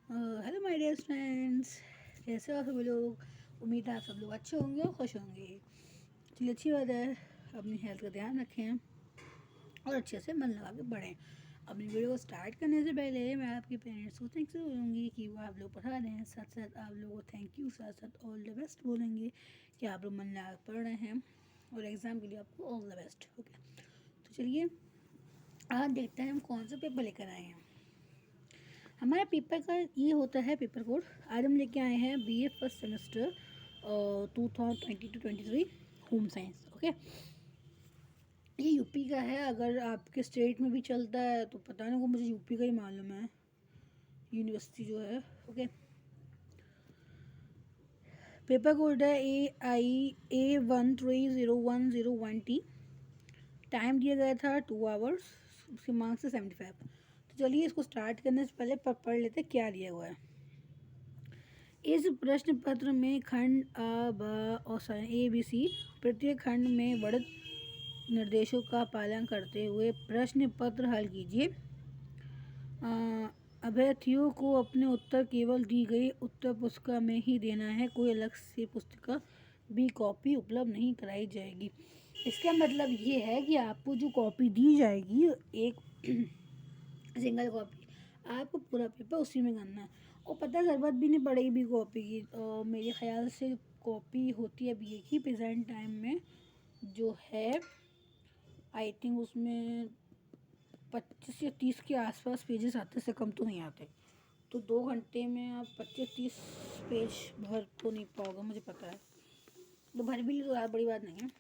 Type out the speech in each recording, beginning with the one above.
Hello my dear friends, कैसे हो सब लोग। उम्मीद है आप सब लोग अच्छे होंगे और खुश होंगे। चलिए, अच्छी बात है। अपनी हेल्थ का ध्यान रखें और अच्छे से मन लगा के पढ़ें। अपनी वीडियो को स्टार्ट करने से पहले मैं आपके पेरेंट्स को थैंक्स बोलूँगी कि वो आप लोग पढ़ा रहे हैं। साथ साथ आप लोगों को थैंक यू, साथ साथ ऑल द बेस्ट बोलेंगे कि आप लोग मन लगा पढ़ रहे हैं और एग्ज़ाम के लिए आपको ऑल द बेस्ट। ओके, तो चलिए आज देखते हैं हम कौन सा पेपर लेकर आए हैं। हमारा पेपर का ये होता है पेपर कोड। आज हम लेके आए हैं BA first semester 2022-23 home science. Okay, ये यूपी का है। अगर आपके स्टेट में भी चलता है तो पता नहीं, को मुझे यूपी का ही मालूम है यूनिवर्सिटी जो है। ओके, पेपर कोड है AI A130101T। टाइम दिया गया था 2 आवर्स। उसके मार्क्स से 75। तो चलिए इसको स्टार्ट करने से पहले पढ़ लेते क्या दिया हुआ है। इस प्रश्न पत्र में खंड अ, ब और ABC प्रत्येक खंड में वर्णित निर्देशों का पालन करते हुए प्रश्न पत्र हल कीजिए। अभ्यर्थियों को अपने उत्तर केवल दी गई उत्तर पुस्तिका में ही देना है। कोई अलग से पुस्तिका भी कॉपी उपलब्ध नहीं कराई जाएगी। इसका मतलब ये है कि आपको जो कॉपी दी जाएगी, एक सिंगल कॉपी, आपको पूरा पेपर उसी में करना है। और पता ज़रूरत भी नहीं पड़ेगी भी कॉपी की। मेरे ख्याल से कॉपी होती है अभी एक ही प्रेजेंट टाइम में जो है। आई थिंक उसमें 25 या 30 के आसपास पेजेस आते, से कम तो नहीं आते। तो 2 घंटे में आप 25-30 पेज भर तो नहीं पाओगे, मुझे पता है। तो भर भी ली तो यार बड़ी बात नहीं है।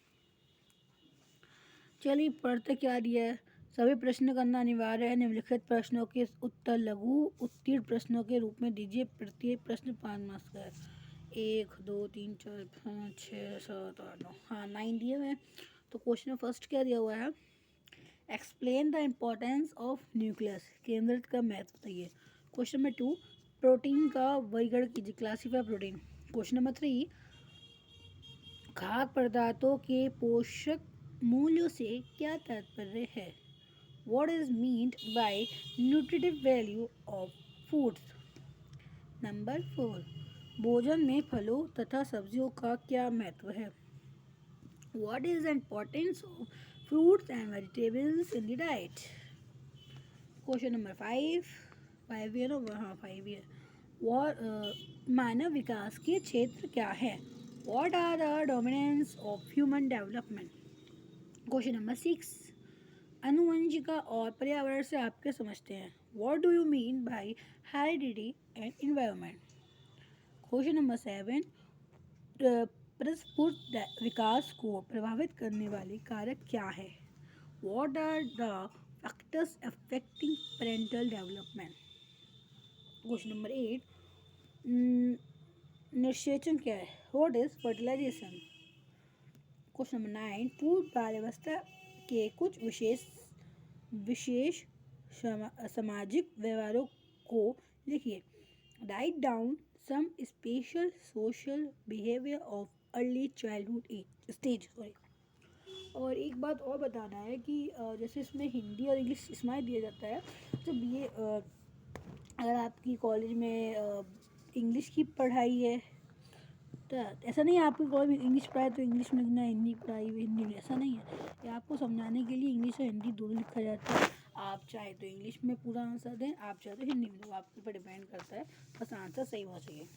चलिए पढ़ते क्या दिया है। सभी प्रश्न करना अनिवार्य है। निम्नलिखित प्रश्नों के उत्तर लघु उत्तीर्ण प्रश्नों के रूप में दीजिए। प्रत्येक प्रश्न 5 मार्क्स का है। 1 2 3 4 5 6 7 8 9, हाँ 9 दिए हुए हैं। तो क्वेश्चन फर्स्ट क्या दिया हुआ है। Explain the importance of nucleus. केंद्रित का महत्व बताइए। क्वेश्चन नंबर 2, प्रोटीन का वर्गीकरण कीजिए। Classify protein. क्वेश्चन नंबर 3, खाद्य पदार्थों के पोषक मूल्यों से क्या तात्पर्य है। What is meant by nutritive value of foods? Number 4, भोजन में फलों तथा सब्जियों का क्या महत्व है। What is the importance of fruits and vegetables in the diet? Question number 5, 5 है ना, हाँ 5 है। मानव विकास के क्षेत्र क्या है। What are the dominants of human development? Question number 6, अनुवंशिका और पर्यावरण से आप क्या समझते हैं। What do you mean by heredity and environment? Question number 7, परस्पर विकास को प्रभावित करने वाले कारक क्या है। What are the factors affecting parental development? Question number 8, निषेचन क्या है। What is fertilization? Question number 9, फूड बाल व्यवस्था के कुछ विशेष सामाजिक व्यवहारों को लिखिए। Write down some special social behaviour of early childhood age stage. Sorry, और एक बात और बताना है कि जैसे इसमें हिंदी और इंग्लिश इसमें दिया जाता है। जब ये अगर आपकी कॉलेज में इंग्लिश की पढ़ाई है तो ऐसा नहीं है आपको कॉलेज में इंग्लिश पढ़ाई तो इंग्लिश में लिखना, हिंदी पढ़ाई हुई हिंदी में, ऐसा नहीं है। ये आपको समझाने के लिए इंग्लिश और हिंदी दोनों लिखा जाता है। आप चाहे तो इंग्लिश में पूरा आंसर दें, आप चाहे तो हिंदी में दो, आपके ऊपर डिपेंड करता है। बस आंसर सही होना चाहिए।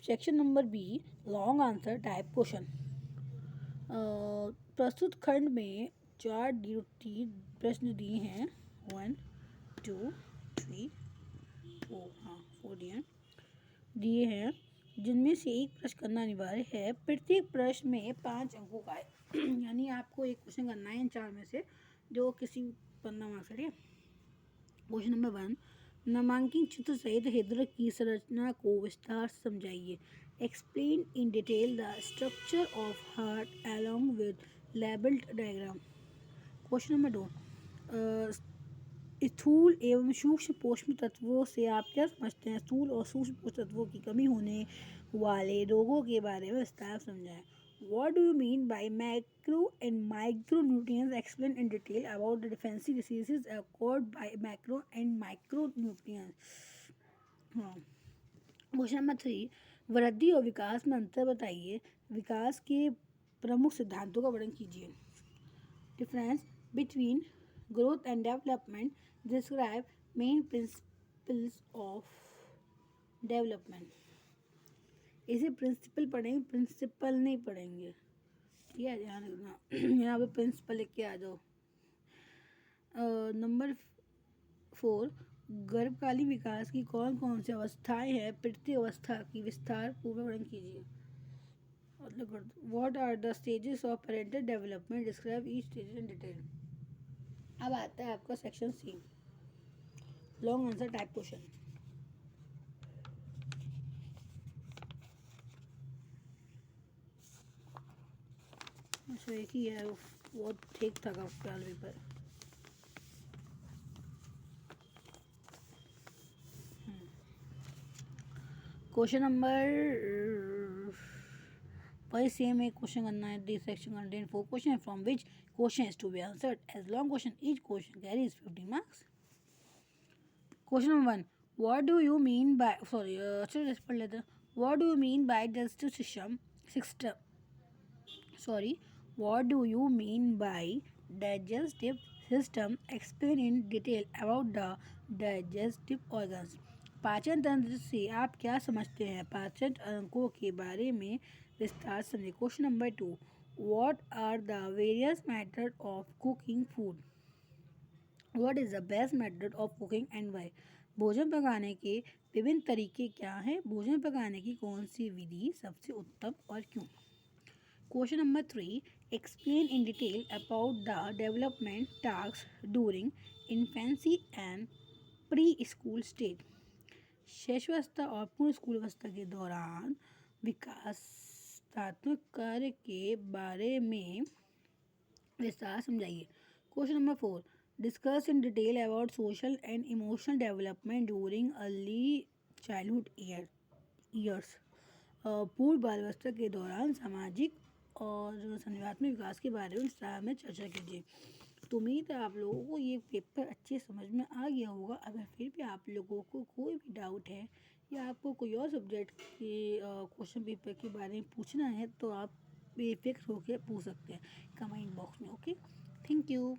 Section number B, long answer type question. प्रस्तुत खंड में 4 ड्यूटी प्रश्न दिए हैं। 1 2 3 4, हाँ 4 दिए हैं जिनमें से एक प्रश्न करना अनिवार्य है। प्रत्येक प्रश्न में 5 अंकों का है यानी आपको एक क्वेश्चन करना है इन 4 में से जो किसी 15 मार्क्स है। क्वेश्चन नंबर 1, नामांकित चित्र सहित हृदय की संरचना को विस्तार से समझाइए। Explain in detail the structure of heart along with labelled diagram. Question number 2, स्थूल एवं सूक्ष्म पोषक तत्वों से आप क्या समझते हैं। स्थूल और सूक्ष्म पोषक तत्वों की कमी होने वाले रोगों के बारे में विस्तार समझाएं। What do you mean by macro and micronutrients? Explain in detail about the defensive diseases occurred by macro and micronutrients. हाँ. क्वेश्चन नंबर 3, वृद्धि और विकास में अंतर बताइए. विकास के प्रमुख सिद्धांतों का वर्णन कीजिए. Difference between growth and development. Describe main principles of development. इसे प्रिंसिपल पढ़ेंगे, प्रिंसिपल नहीं पढ़ेंगे. ठीक है, ध्यान रखना. यहाँ पे प्रिंसिपल लिख के आ जाओ. नंबर 4, गर्भकालीन विकास की कौन कौन सी अवस्थाएं हैं? प्रत्येक अवस्था की विस्तार पूर्वक वर्णन कीजिए. What are the stages of parental development? Describe each stage in detail. अब आता है आपका section C, long answer type question. अच्छा, एक ही है, वो ठीक था ख्याल पेपर. क्वेश्चन नंबर वही सेम एक क्वेश्चन करना है. This section contain 4 question from which question is to be answered as long question. Each question carries 15 marks. Question number 1, what do you mean by, sorry चलो जैसे पढ़ लेते हैं. What do you mean by digestive system sorry what do you mean by digestive system? Explain in detail about the digestive organs. पाचन तंत्र से आप क्या समझते हैं? पाचन अंगों के बारे में विस्तार समझें. Question number 2, what are the various methods of cooking food? what is the best method of cooking and why? भोजन पकाने के विभिन्न तरीके क्या हैं? भोजन पकाने की कौन सी विधि सबसे उत्तम और क्यों? Question number 3, explain in detail about the development tasks during infancy and pre-school stage. शैशवावस्था और पूर्व स्कूल अवस्था के दौरान विकासात्मक कार्य के बारे में विस्तार समझाइए. Question number 4, discuss in detail about social and emotional development during early childhood years. पूर्व बाल अवस्था के दौरान सामाजिक और संज्ञानात्मक विकास के बारे में विस्तार में चर्चा कीजिए. तो उम्मीद है आप लोगों को ये पेपर अच्छे समझ में आ गया होगा. अगर फिर भी आप लोगों को कोई भी डाउट है या आपको कोई और सब्जेक्ट के क्वेश्चन पेपर के बारे में पूछना है तो आप बेफिक्र होकर पूछ सकते हैं कमेंट बॉक्स में. Okay, thank you.